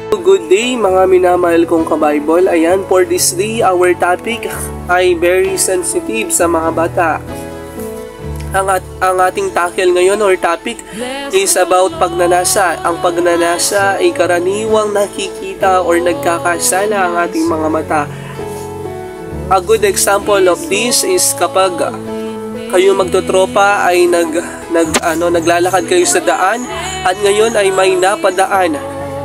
Good day mga minamahal kong ka-Bible. Ayan, for this day, our topic ay very sensitive sa mga bata. Ang ating tackle ngayon or topic is about pagnanasa. Ang pagnanasa ay karaniwang nakikita or nagkakasala ang ating mga mata. A good example of this is kapag kayo magtotropa ay naglalakad kayo sa daan at ngayon ay may napadaan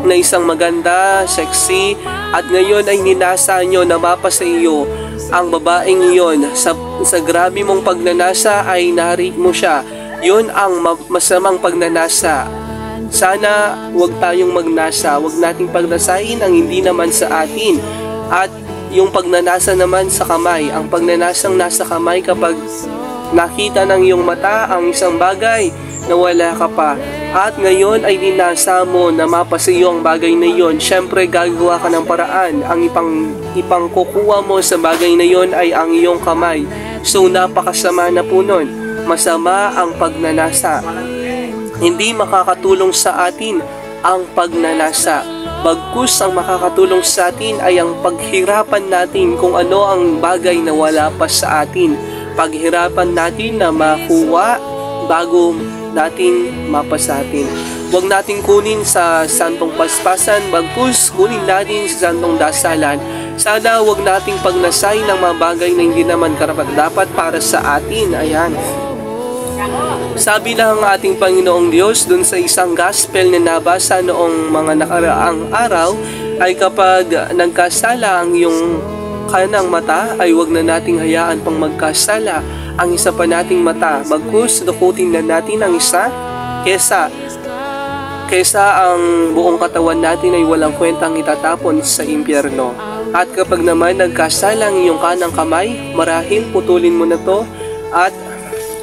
na isang maganda, sexy, at ngayon ay ninasa nyo, namapa sa iyo ang babaeng iyon. Sa grabe mong pagnanasa ay narik mo siya. Yun ang masamang pagnanasa. Sana wag tayong magnasa, wag nating pagnasain ang hindi naman sa atin. At yung pagnanasa naman sa kamay, ang pagnanasang nasa kamay kapag nakita ng iyong mata ang isang bagay na wala ka pa at ngayon ay dinasa mo na mapasa iyo ang bagay na iyon, syempre gagawa ka ng paraan. Ang ipangkukuha mo sa bagay na iyon ay ang iyong kamay. So napakasama na po nun. Masama ang pagnanasa. Hindi makakatulong sa atin ang pagnanasa. Bagkus ang makakatulong sa atin ay ang paghirapan natin kung ano ang bagay na wala pa sa atin. Paghirapan natin na makuha bago natin mapasa atin. Huwag natin kunin sa santong paspasan, bagkus kunin natin sa santong dasalan. Sana huwag nating pagnasay ng mga bagay na hindi naman karapat-dapat para sa atin. Ayan. Sabi ng ating Panginoong Diyos dun sa isang gospel na nabasa noong mga nakaraang araw ay kapag nagkasala ang iyong kanang mata ay huwag na nating hayaan pang magkasala ang isa pa nating mata. Bagkus dukutin na natin ang isa kesa ang buong katawan natin ay walang kwentang itatapon sa impyerno. At kapag naman nagkasala ang iyong kanang kamay, marahil putulin mo na to at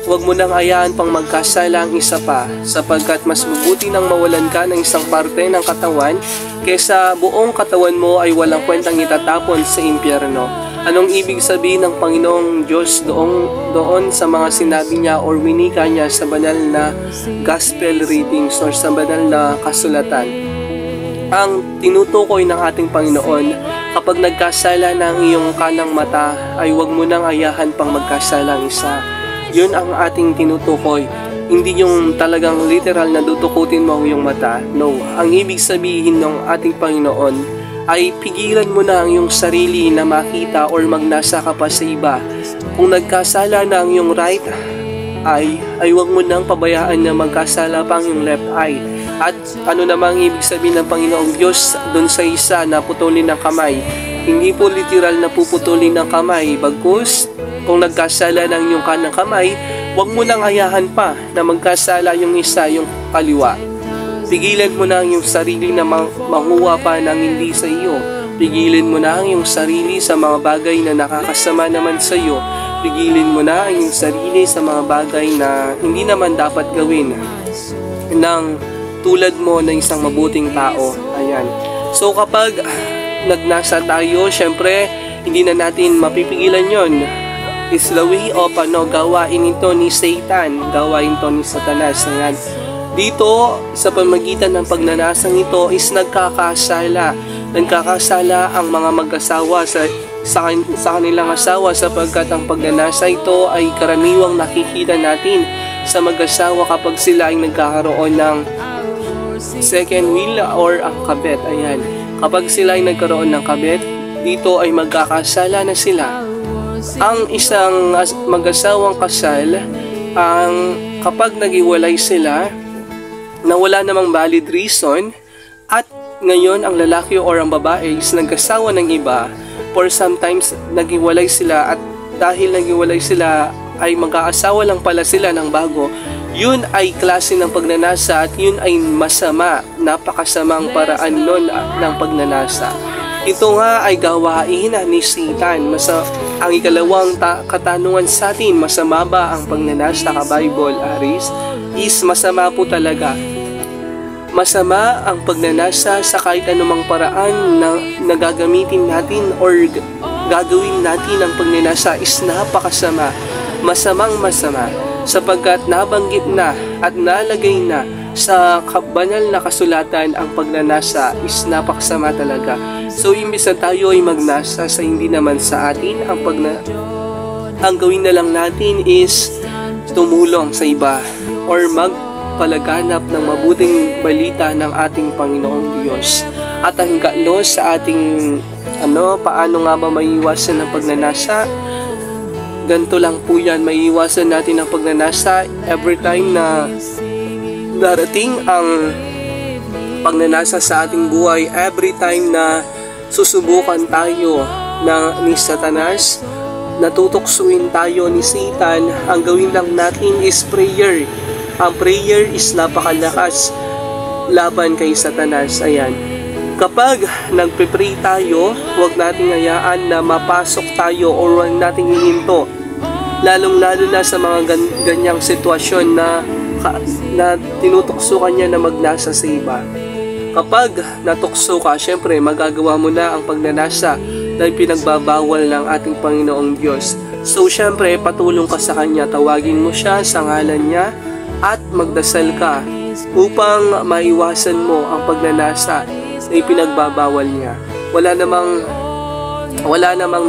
huwag mo nang hayaan pang magkasala ang isa pa, sapagkat mas mabuti nang mawalan ka ng isang parte ng katawan kesa buong katawan mo ay walang kwentang itatapon sa impyerno. Anong ibig sabihin ng Panginoong Diyos doon sa mga sinabi niya or winika niya sa banal na gospel readings or sa banal na kasulatan? Ang tinutukoy ng ating Panginoon, kapag nagkasala ng iyong kanang mata ay huwag mo nang ayahan pang magkasala ang isa. Yun ang ating tinutukoy. Hindi yung talagang literal na dutukutin mo ang iyong mata. No, ang ibig sabihin ng ating Panginoon ay pigilan mo na ang iyong sarili na makita or magnasa ka pa sa iba. Kung nagkasala na ang iyong right eye, ay huwag mo nang pabayaan na magkasala pa ang iyong left eye. At ano namang ibig sabihin ng Panginoong Diyos doon sa isa na putulin ng kamay? Hindi po literal na puputulin ng kamay. Bagkus, kung nagkasala ng iyong kanang kamay, huwag mo nang ayahan pa na magkasala yung isa, yung kaliwa. Pigilan mo na ang iyong sarili na mahuwa pa ng hindi sa iyo. Pigilan mo na ang iyong sarili sa mga bagay na nakakasama naman sa iyo. Pigilan mo na ang iyong sarili sa mga bagay na hindi naman dapat gawin ng tulad mo na isang mabuting tao. Ayan. So kapag nagnasa tayo, syempre hindi na natin mapipigilan yon. Is the way of gawain ito ni Satan, gawain ito ni Satanas. Ayan. Dito, sa pamagitan ng pagnanasang ito is nagkakasala. Nagkakasala ang mga mag-asawa sa kanilang asawa sapagkat ang pagnanasa ito ay karaniwang nakikita natin sa mag-asawa kapag sila ay nagkakaroon ng second will or ang kabet. Ayan. Kapag sila ay nagkaroon ng kabet, dito ay magkakasala na sila. Ang isang mag-asawang kasal, kapag naghiwalay sila, na wala namang valid reason at ngayon ang lalaki or ang babae is nagkasawa ng iba for sometimes naghiwalay sila at dahil naghiwalay sila ay mag-aasawa lang pala sila ng bago, yun ay klase ng pagnanasa at yun ay masama, napakasamang paraan nun ng pagnanasa. Ito nga ay gawain ni Satan. Ang ikalawang katanungan sa atin, masama ba ang pagnanasa ka-Bible, Aris? Is masama po talaga. Masama ang pagnanasa sa kahit anumang paraan na nagagamitin natin or gagawin natin ang pagnanasa is napakasama. Masamang masama sapagkat nabanggit na at nalagay na sa banal na kasulatan, ang pagnanasa is napaksama talaga. So imbis na tayo ay magnasa sa hindi naman sa atin, ang gawin na lang natin is tumulong sa iba or magpalaganap ng mabuting balita ng ating Panginoong Diyos. At ang sa ating paano nga ba maiiwasan ang pagnanasa? Ganito lang po yan, maiiwasan natin ang pagnanasa every time na darating ang pagnanasa sa ating buhay, every time na susubukan tayo ni Satanas, natutuksuin tayo ni Satan, ang gawin lang natin is prayer. Ang prayer is napakalakas laban kay Satanas. Ayan. Kapag nagpe-pray tayo, huwag nating hayaan na mapasok tayo o huwag nating hihinto. Lalong-lalo na sa mga ganyang sitwasyon na tinutukso ka niya na magnasa sa iba. Kapag natukso ka, syempre magagawa mo na ang pagnanasa dahil pinagbabawal ng ating Panginoong Diyos. So syempre patulong ka sa Kanya, tawagin mo siya sa ngalan niya at magdasal ka upang maiwasan mo ang pagnanasa na ipinagbabawal niya. Wala namang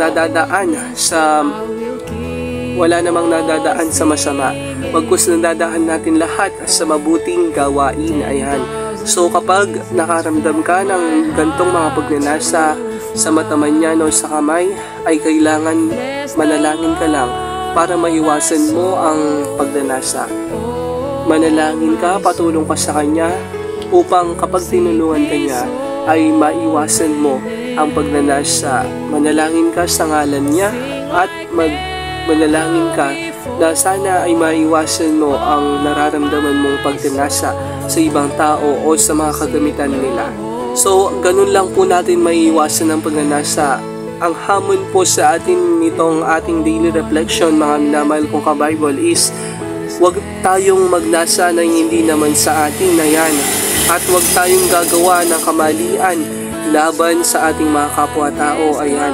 nadadaan sa masama. Bagkus nadadaan natin lahat sa mabuting gawain. Ayan. So kapag nakaramdam ka ng gantong mga pagnanasa sa mata man yan o sa kamay, ay kailangan manalangin ka lang para maiwasan mo ang pagnanasa. Manalangin ka, patulong ka sa Kanya upang kapag tinulungan ka niya, ay maiwasan mo ang pagnanasa. Manalangin ka sa ngalan niya at manalangin ka na sana ay maiwasan mo ang nararamdaman mong pagnanasa sa ibang tao o sa mga kagamitan nila. So, ganun lang po natin maiwasan ang pagnanasa. Ang hamon po sa atin nitong ating daily reflection, mga minamahal kong ka-Bible, is huwag tayong magnasa na hindi naman sa atin na yan. At huwag tayong gagawa ng kamalian laban sa ating mga kapwa-tao. Ayan.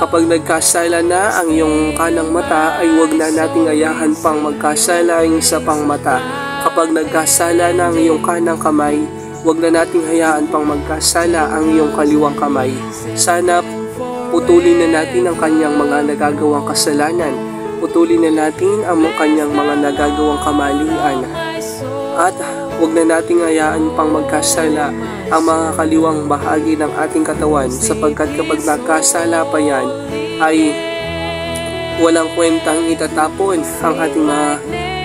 Kapag nagkasala na ang iyong kanang mata, ay huwag na nating ayahan pang magkasala ang isa pang mata. Kapag nagkasala na ang iyong kanang kamay, huwag na nating hayaan pang magkasala ang iyong kaliwang kamay. Sana putulin na natin ang kanyang mga nagagawang kasalanan. Putulin na natin ang kanyang mga nagagawang kamalian. At huwag na nating hayaan pang magkasala ang mga kaliwang bahagi ng ating katawan, sapagkat kapag nagkasala pa yan, ay walang kwentang itatapon ang ating mga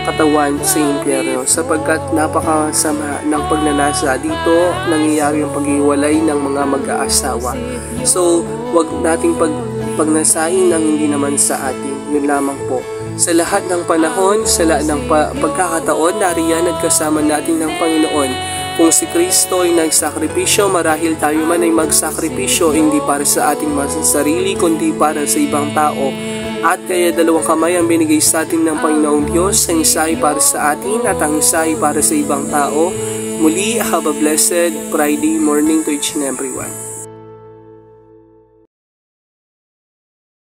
katawan sa impyerno, sapagkat napakasama ng pagnanasa. Dito nangyayari yung paghiwalay ng mga mag-aasawa. So huwag nating pagnasain ng hindi naman sa atin. Yun lamang po. Sa lahat ng panahon, sa lahat ng pagkakataon, nariyan at kasama natin ng Panginoon. Kung si Kristo ay nagsakripisyo, marahil tayo man ay magsakripisyo, hindi para sa ating sarili, kundi para sa ibang tao. At kaya dalawang kamay ang binigay sa atin ng Panginoong Diyos, ang isa ay para sa atin at ang isa ay para sa ibang tao. Muli, have a blessed Friday morning to each and everyone.